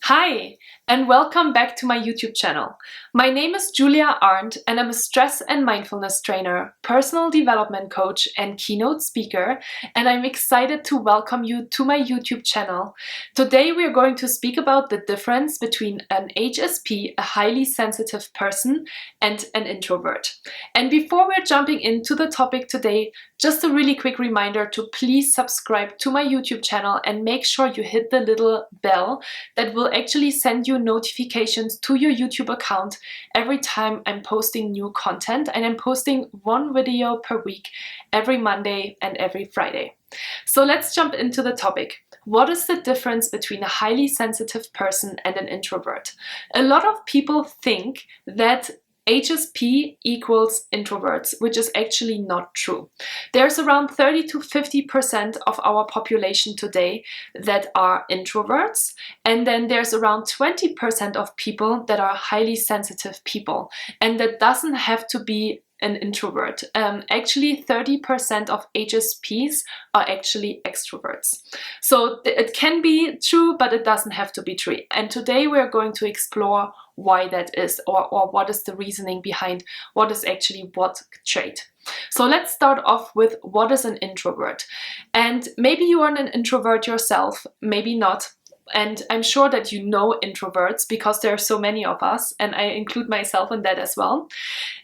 Hi, and welcome back to my YouTube channel. My name is Julia Arndt, and I'm a stress and mindfulness trainer, personal development coach, and keynote speaker, and I'm excited to welcome you to my YouTube channel. Today we are going to speak about the difference between an HSP, a highly sensitive person, and an introvert. And before we're jumping into the topic today, just a really quick reminder to please subscribe to my YouTube channel and make sure you hit the little bell that will actually send you notifications to your YouTube account every time I'm posting new content, and I'm posting one video per week every Monday and every Friday. So let's jump into the topic. What is the difference between a highly sensitive person and an introvert? A lot of people think that HSP equals introverts, which is actually not true. There's around 30 to 50% of our population today that are introverts, and then there's around 20% of people that are highly sensitive people, and that doesn't have to be an introvert. Actually, 30% of HSPs are actually extroverts. So it can be true, but it doesn't have to be true. And today we're going to explore why that is, or what is the reasoning behind what is actually what trait. So let's start off with what is an introvert. And maybe you are an introvert yourself, maybe not. And I'm sure that you know introverts because there are so many of us, and I include myself in that as well,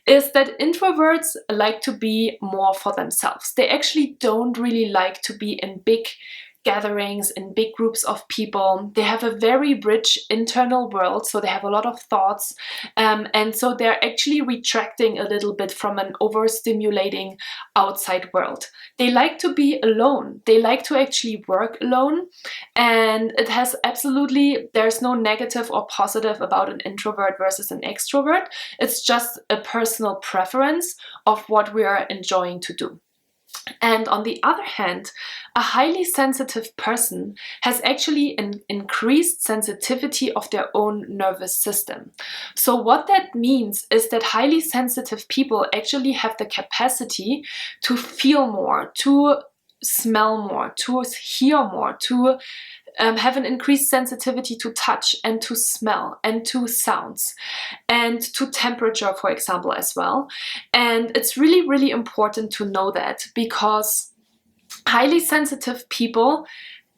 is that introverts like to be more for themselves. They actually don't really like to be in big gatherings, in big groups of people. They have a very rich internal world, so they have a lot of thoughts, and so they're actually retracting a little bit from an overstimulating outside world. They like to be alone. They like to actually work alone, and it has absolutely, there's no negative or positive about an introvert versus an extrovert. It's just a personal preference of what we are enjoying to do. And on the other hand, a highly sensitive person has actually an increased sensitivity of their own nervous system. So what that means is that highly sensitive people actually have the capacity to feel more, to smell more, to hear more, to have an increased sensitivity to touch and to smell and to sounds and to temperature, for example, as well. And it's really, really important to know that, because highly sensitive people,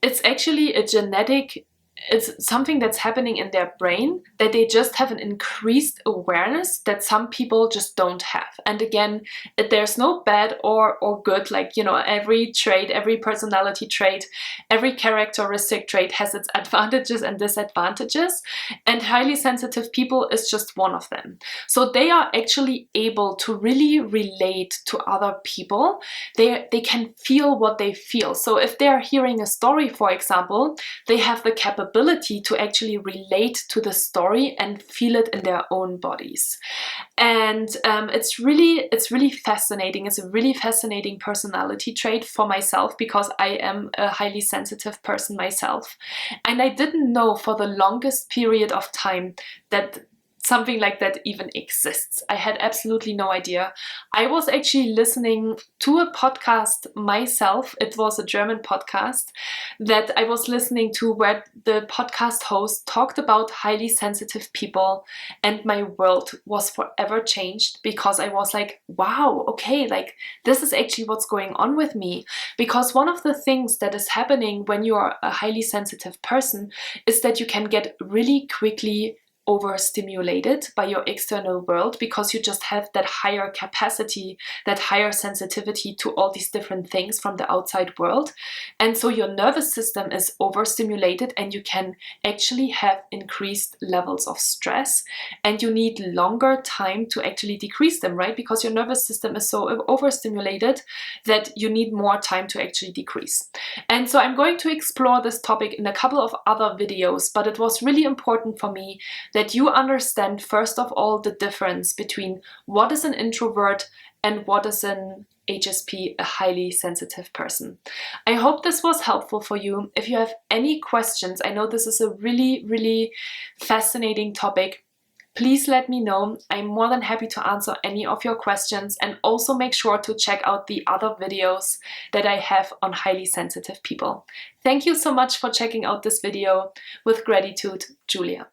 it's actually a genetic, it's something that's happening in their brain, that they just have an increased awareness that some people just don't have. And again, there's no bad or good, like, you know, every trait, every personality trait, every characteristic trait has its advantages and disadvantages, and highly sensitive people is just one of them. So they are actually able to really relate to other people. They can feel what they feel. So if they're hearing a story, for example, they have the capability to actually relate to the story and feel it in their own bodies. And it's really fascinating. It's a really fascinating personality trait for myself, because I am a highly sensitive person myself, and I didn't know for the longest period of time that something like that even exists. I had absolutely no idea. I was actually listening to a podcast myself. It was a German podcast that I was listening to, where the podcast host talked about highly sensitive people, and my world was forever changed, because I was like, wow, okay, like this is actually what's going on with me. Because one of the things that is happening when you are a highly sensitive person is that you can get really quickly overstimulated by your external world, because you just have that higher capacity, that higher sensitivity to all these different things from the outside world. And so your nervous system is overstimulated, and you can actually have increased levels of stress, and you need longer time to actually decrease them, right? Because your nervous system is so overstimulated that you need more time to actually decrease. And so I'm going to explore this topic in a couple of other videos, but it was really important for me that you understand, first of all, the difference between what is an introvert and what is an HSP, a highly sensitive person. I hope this was helpful for you. If you have any questions, I know this is a really, really fascinating topic. please let me know. I'm more than happy to answer any of your questions, and also make sure to check out the other videos that I have on highly sensitive people. Thank you so much for checking out this video. With gratitude, Julia.